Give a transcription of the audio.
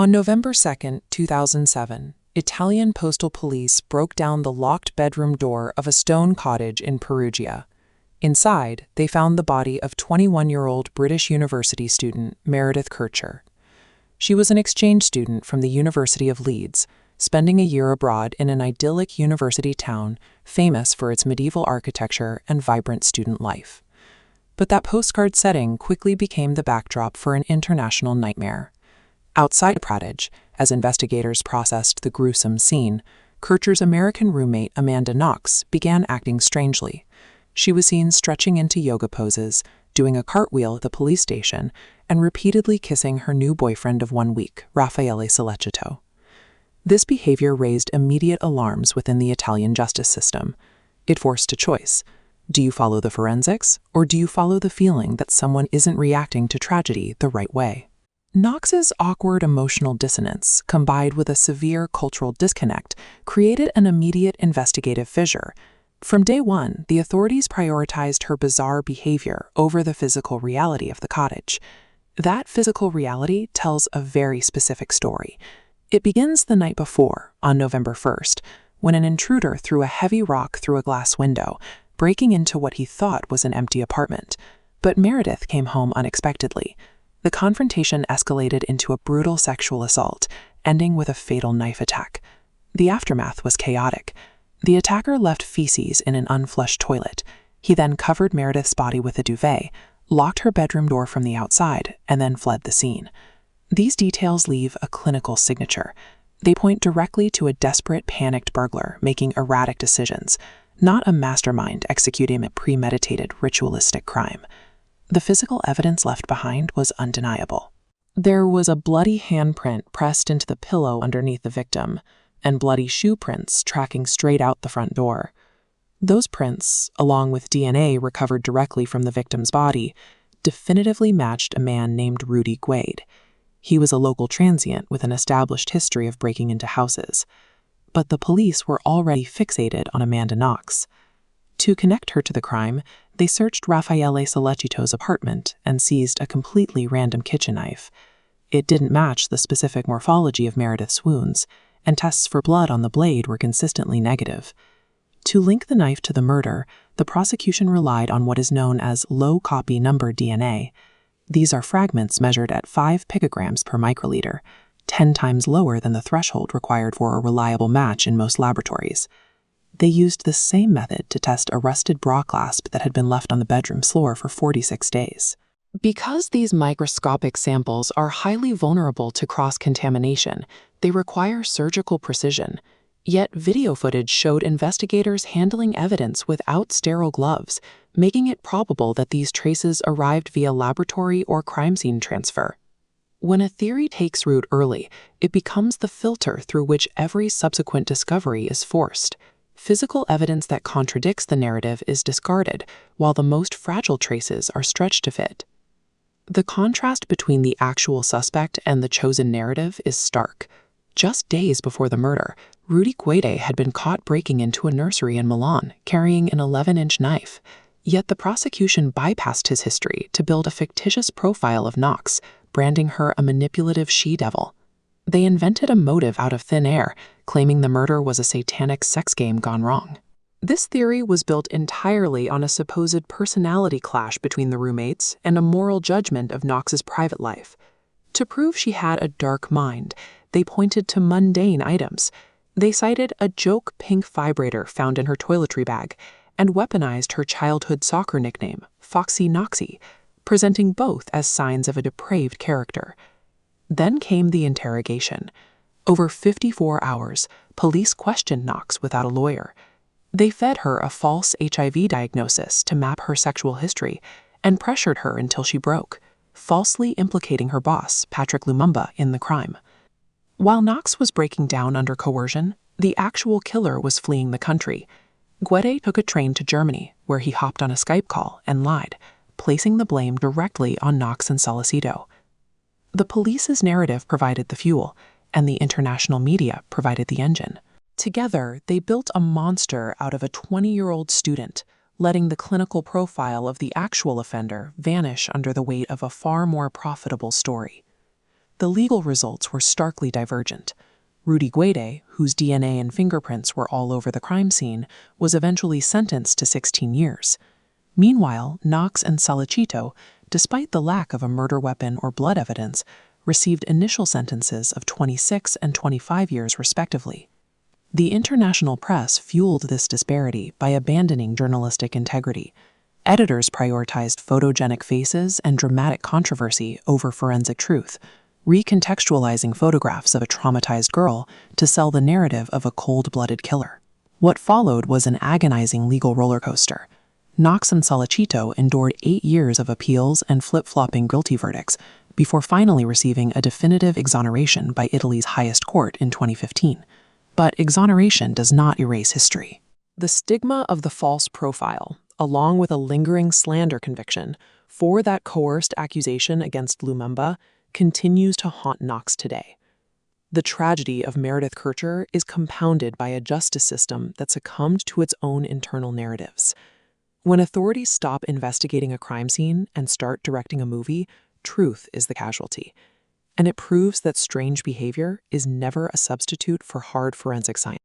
On November 2, 2007, Italian postal police broke down the locked bedroom door of a stone cottage in Perugia. Inside, they found the body of 21-year-old British university student Meredith Kercher. She was an exchange student from the University of Leeds, spending a year abroad in an idyllic university town famous for its medieval architecture and vibrant student life. But that postcard setting quickly became the backdrop for an international nightmare. Outside the cottage, as investigators processed the gruesome scene, Kercher's American roommate Amanda Knox began acting strangely. She was seen stretching into yoga poses, doing a cartwheel at the police station, and repeatedly kissing her new boyfriend of 1 week, Raffaele Sollecito. This behavior raised immediate alarms within the Italian justice system. It forced a choice. Do you follow the forensics, or do you follow the feeling that someone isn't reacting to tragedy the right way? Knox's awkward emotional dissonance, combined with a severe cultural disconnect, created an immediate investigative fissure. From day one, the authorities prioritized her bizarre behavior over the physical reality of the cottage. That physical reality tells a very specific story. It begins the night before, on November 1st, when an intruder threw a heavy rock through a glass window, breaking into what he thought was an empty apartment. But Meredith came home unexpectedly. The confrontation escalated into a brutal sexual assault, ending with a fatal knife attack. The aftermath was chaotic. The attacker left feces in an unflushed toilet. He then covered Meredith's body with a duvet, locked her bedroom door from the outside, and then fled the scene. These details leave a clinical signature. They point directly to a desperate, panicked burglar making erratic decisions, not a mastermind executing a premeditated, ritualistic crime. The physical evidence left behind was undeniable. There was a bloody handprint pressed into the pillow underneath the victim, and bloody shoe prints tracking straight out the front door. Those prints, along with DNA recovered directly from the victim's body, definitively matched a man named Rudy Guade. He was a local transient with an established history of breaking into houses. But the police were already fixated on Amanda Knox. To connect her to the crime, they searched Raffaele Sollecito's apartment and seized a completely random kitchen knife. It didn't match the specific morphology of Meredith's wounds, and tests for blood on the blade were consistently negative. To link the knife to the murder, the prosecution relied on what is known as low-copy number DNA. These are fragments measured at 5 picograms per microliter, 10 times lower than the threshold required for a reliable match in most laboratories. They used the same method to test a rusted bra clasp that had been left on the bedroom floor for 46 days. Because these microscopic samples are highly vulnerable to cross-contamination, they require surgical precision. Yet video footage showed investigators handling evidence without sterile gloves, making it probable that these traces arrived via laboratory or crime scene transfer. When a theory takes root early, it becomes the filter through which every subsequent discovery is forced. Physical evidence that contradicts the narrative is discarded, while the most fragile traces are stretched to fit. The contrast between the actual suspect and the chosen narrative is stark. Just days before the murder, Rudy Guade had been caught breaking into a nursery in Milan, carrying an 11-inch knife. Yet the prosecution bypassed his history to build a fictitious profile of Knox, branding her a manipulative she-devil. They invented a motive out of thin air, claiming the murder was a satanic sex game gone wrong. This theory was built entirely on a supposed personality clash between the roommates and a moral judgment of Knox's private life. To prove she had a dark mind, they pointed to mundane items. They cited a joke pink vibrator found in her toiletry bag and weaponized her childhood soccer nickname, Foxy Knoxy, presenting both as signs of a depraved character. Then came the interrogation. Over 54 hours, police questioned Knox without a lawyer. They fed her a false HIV diagnosis to map her sexual history and pressured her until she broke, falsely implicating her boss, Patrick Lumumba, in the crime. While Knox was breaking down under coercion, the actual killer was fleeing the country. Guade took a train to Germany, where he hopped on a Skype call and lied, placing the blame directly on Knox and Sollecito. The police's narrative provided the fuel, and the international media provided the engine. Together, they built a monster out of a 20-year-old student, letting the clinical profile of the actual offender vanish under the weight of a far more profitable story. the legal results were starkly divergent. Rudy Guede, whose DNA and fingerprints were all over the crime scene, was eventually sentenced to 16 years. Meanwhile, Knox and Salicito, despite the lack of a murder weapon or blood evidence, received initial sentences of 26 and 25 years respectively. The international press fueled this disparity by abandoning journalistic integrity. Editors prioritized photogenic faces and dramatic controversy over forensic truth, recontextualizing photographs of a traumatized girl to sell the narrative of a cold-blooded killer. What followed was an agonizing legal roller coaster. Knox and Salicito endured 8 years of appeals and flip-flopping guilty verdicts before finally receiving a definitive exoneration by Italy's highest court in 2015. But exoneration does not erase history. The stigma of the false profile, along with a lingering slander conviction for that coerced accusation against Lumumba, continues to haunt Knox today. The tragedy of Meredith Kercher is compounded by a justice system that succumbed to its own internal narratives. When authorities stop investigating a crime scene and start directing a movie, truth is the casualty. And it proves that strange behavior is never a substitute for hard forensic science.